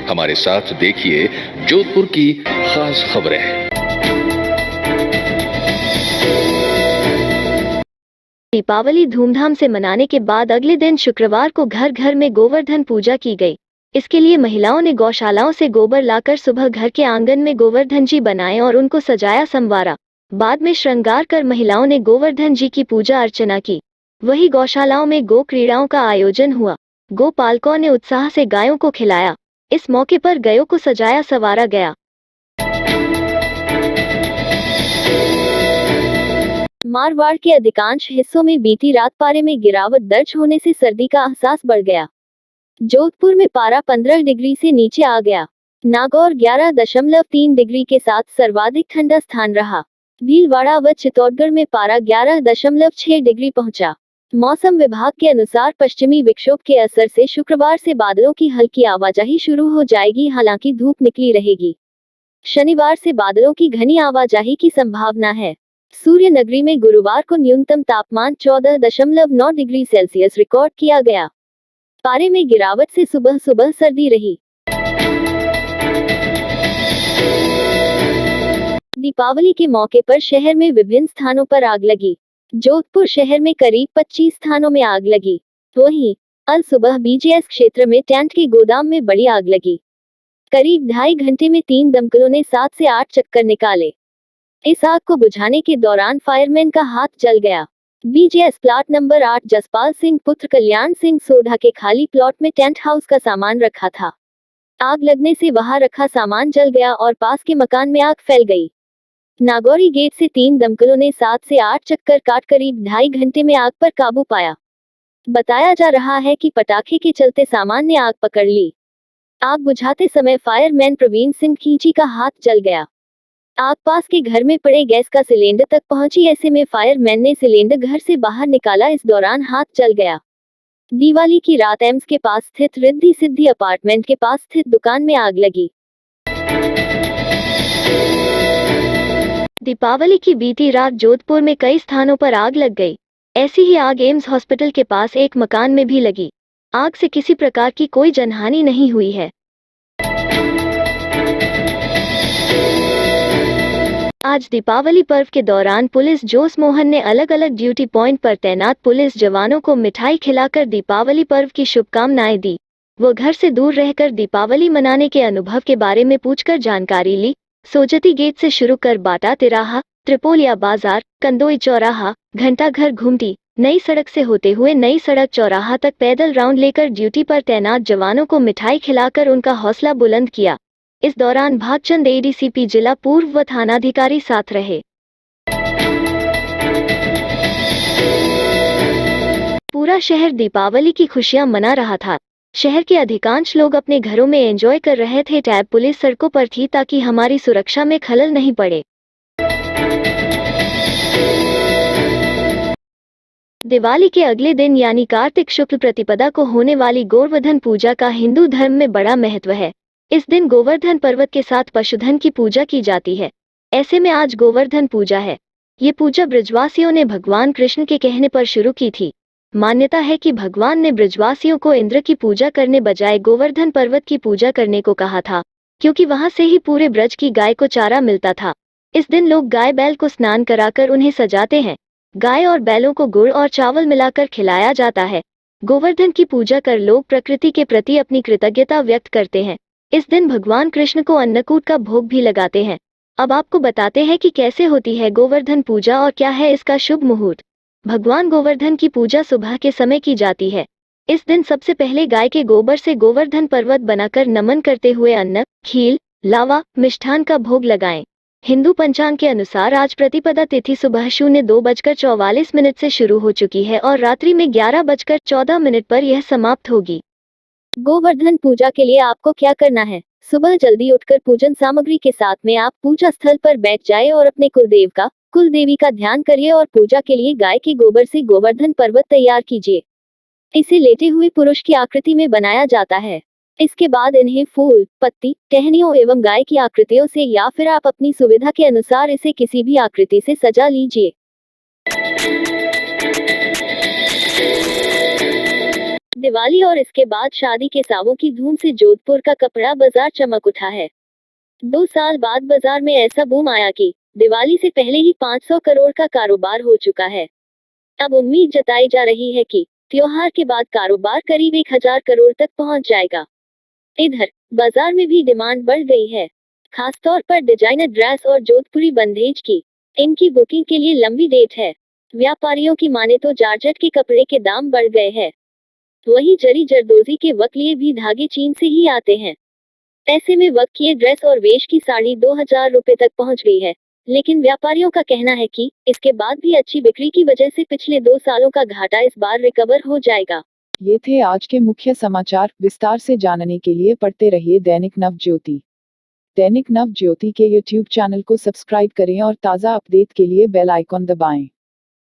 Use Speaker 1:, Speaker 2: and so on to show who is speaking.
Speaker 1: हमारे साथ देखिए जोधपुर की खास खबरें।
Speaker 2: दीपावली धूमधाम से मनाने के बाद अगले दिन शुक्रवार को घर घर में गोवर्धन पूजा की गई। इसके लिए महिलाओं ने गौशालाओं से गोबर लाकर सुबह घर के आंगन में गोवर्धन जी बनाए और उनको सजाया संवारा। बाद में श्रृंगार कर महिलाओं ने गोवर्धन जी की पूजा अर्चना की। वहीं गौशालाओं में गो क्रीड़ाओं का आयोजन हुआ। गोपालकों ने उत्साह से गायों को खिलाया। इस मौके पर गायों को सजाया संवारा गया। मारवाड़ के अधिकांश हिस्सों में बीती रात पारे में गिरावट दर्ज होने से सर्दी का एहसास बढ़ गया। जोधपुर में पारा 15 डिग्री से नीचे आ गया। नागौर 11.3 डिग्री के साथ सर्वाधिक ठंडा स्थान रहा। भीलवाड़ा व चित्तौड़गढ़ में पारा 11.6 डिग्री पहुंचा। मौसम विभाग के अनुसार पश्चिमी विक्षोभ के असर से शुक्रवार से बादलों की हल्की आवाजाही शुरू हो जाएगी, हालांकि धूप निकली रहेगी। शनिवार से बादलों की घनी आवाजाही की संभावना है। सूर्य नगरी में गुरुवार को न्यूनतम तापमान 14.9 डिग्री सेल्सियस रिकॉर्ड किया गया। पारे में गिरावट से सुबह सुबह सर्दी रही। दीपावली के मौके पर शहर में विभिन्न स्थानों पर आग लगी। जोधपुर शहर में करीब 25 स्थानों में आग लगी। वहीं अल सुबह बीजेएस क्षेत्र में टेंट के गोदाम में बड़ी आग लगी। करीब 2.5 घंटे में 3 दमकलों ने 7 से 8 चक्कर निकाले। इस आग को बुझाने के दौरान फायरमैन का हाथ जल गया। BJS plot number 8 Jaspal Singh पुत्र कल्याण सिंह सोढ़ा के खाली प्लॉट में टेंट हाउस का सामान रखा था। आग लगने से वहां रखा सामान जल गया और पास के मकान में आग फैल गई। नागौरी गेट से 3 दमकलों ने 7 से 8 चक्कर काट करीब 2.5 घंटे में आग पर काबू पाया। बताया जा रहा है कि पटाखे के चलते सामान ने आग पकड़ ली। आग बुझाते समय फायरमैन प्रवीण सिंह खींची का हाथ जल गया। आग पास के घर में पड़े गैस का सिलेंडर तक पहुंची। ऐसे में फायरमैन ने सिलेंडर घर से बाहर निकाला। इस दौरान हाथ जल गया। दिवाली की रात एम्स के पास स्थित रिद्धि सिद्धि अपार्टमेंट के पास स्थित दुकान में आग लगी। दीपावली की बीती रात जोधपुर में कई स्थानों पर आग लग गई। ऐसी ही आग एम्स हॉस्पिटल के पास एक मकान में भी लगी। आग से किसी प्रकार की कोई जनहानि नहीं हुई है। आज दीपावली पर्व के दौरान पुलिस जोश मोहन ने अलग अलग ड्यूटी पॉइंट पर तैनात पुलिस जवानों को मिठाई खिलाकर दीपावली पर्व की शुभकामनाएं दी। वो घर से दूर रहकर दीपावली मनाने के अनुभव के बारे में पूछकर जानकारी ली। सोजती गेट से शुरू कर बाटा तिराहा, त्रिपोलिया बाजार, कंदोई चौराहा, घंटाघर घुमटी, नई सड़क से होते हुए नई सड़क चौराहा तक पैदल राउंड लेकर ड्यूटी पर तैनात जवानों को मिठाई खिलाकर उनका हौसला बुलंद किया। इस दौरान भागचंद एडीसीपी जिला पूर्व व थानाधिकारी साथ रहे। पूरा शहर दीपावली की खुशियां मना रहा था। शहर के अधिकांश लोग अपने घरों में एंजॉय कर रहे थे। टैब पुलिस सड़कों पर थी ताकि हमारी सुरक्षा में खलल नहीं पड़े। दिवाली के अगले दिन यानी कार्तिक शुक्ल प्रतिपदा को होने वाली गोवर्धन पूजा का हिंदू धर्म में बड़ा महत्व है। इस दिन गोवर्धन पर्वत के साथ पशुधन की पूजा की जाती है। ऐसे में आज गोवर्धन पूजा है। ये पूजा ब्रजवासियों ने भगवान कृष्ण के कहने पर शुरू की थी। मान्यता है कि भगवान ने ब्रजवासियों को इंद्र की पूजा करने बजाय गोवर्धन पर्वत की पूजा करने को कहा था, क्योंकि वहां से ही पूरे ब्रज की गाय को चारा मिलता था। इस दिन लोग गाय बैल को स्नान कराकर उन्हें सजाते हैं। गाय और बैलों को गुड़ और चावल मिलाकर खिलाया जाता है। गोवर्धन की पूजा कर लोग प्रकृति के प्रति अपनी कृतज्ञता व्यक्त करते हैं। इस दिन भगवान कृष्ण को अन्नकूट का भोग भी लगाते हैं। अब आपको बताते हैं कि कैसे होती है गोवर्धन पूजा और क्या है इसका शुभ मुहूर्त। भगवान गोवर्धन की पूजा सुबह के समय की जाती है। इस दिन सबसे पहले गाय के गोबर से गोवर्धन पर्वत बनाकर नमन करते हुए अन्न, खील, लावा, मिष्ठान का भोग लगाएं। हिंदू पंचांग के अनुसार आज प्रतिपदा तिथि सुबह 02:44 से शुरू हो चुकी है और रात्रि में 11:14 पर यह समाप्त होगी। गोवर्धन पूजा के लिए आपको क्या करना है? सुबह जल्दी उठकर पूजन सामग्री के साथ में आप पूजा स्थल पर बैठ जाए और अपने कुलदेवी का ध्यान करिए और पूजा के लिए गाय के गोबर से गोवर्धन पर्वत तैयार कीजिए। इसे लेटे हुए पुरुष की आकृति में बनाया जाता है। इसके बाद इन्हें फूल, पत्ती, टहनियों एवं गाय की आकृतियों से या फिर आप अपनी सुविधा के अनुसार इसे किसी भी आकृति से सजा लीजिए। दिवाली और इसके बाद शादी के सावों की धूम से जोधपुर का कपड़ा बाजार चमक उठा है। 2 साल बाद बाजार में ऐसा बूम आया कि दिवाली से पहले ही 500 करोड़ का कारोबार हो चुका है। अब उम्मीद जताई जा रही है कि त्योहार के बाद कारोबार करीब 1000 करोड़ तक पहुंच जाएगा। इधर बाजार में भी डिमांड बढ़ गई है, खासतौर पर डिजाइनर ड्रेस और जोधपुरी बंधेज की। इनकी बुकिंग के लिए लंबी डेट है। व्यापारियों की माने तो जारजट के कपड़े के दाम बढ़ गए हैं। वहीं जरी जरदोजी के वकलिए भी धागे चीन से ही आते हैं। ऐसे में वक्कीय ड्रेस और वेश की साड़ी 2000 रुपए तक पहुंच गई है। लेकिन व्यापारियों का कहना है कि इसके बाद भी अच्छी बिक्री की वजह से पिछले 2 सालों का घाटा इस बार रिकवर हो जाएगा।
Speaker 3: ये थे आज के मुख्य समाचार। विस्तार से जानने के लिए पढ़ते रहिए दैनिक नव ज्योति। दैनिक नव ज्योति के YouTube चैनल को सब्सक्राइब करें और ताज़ा अपडेट के लिए बेल आइकॉन दबाएं।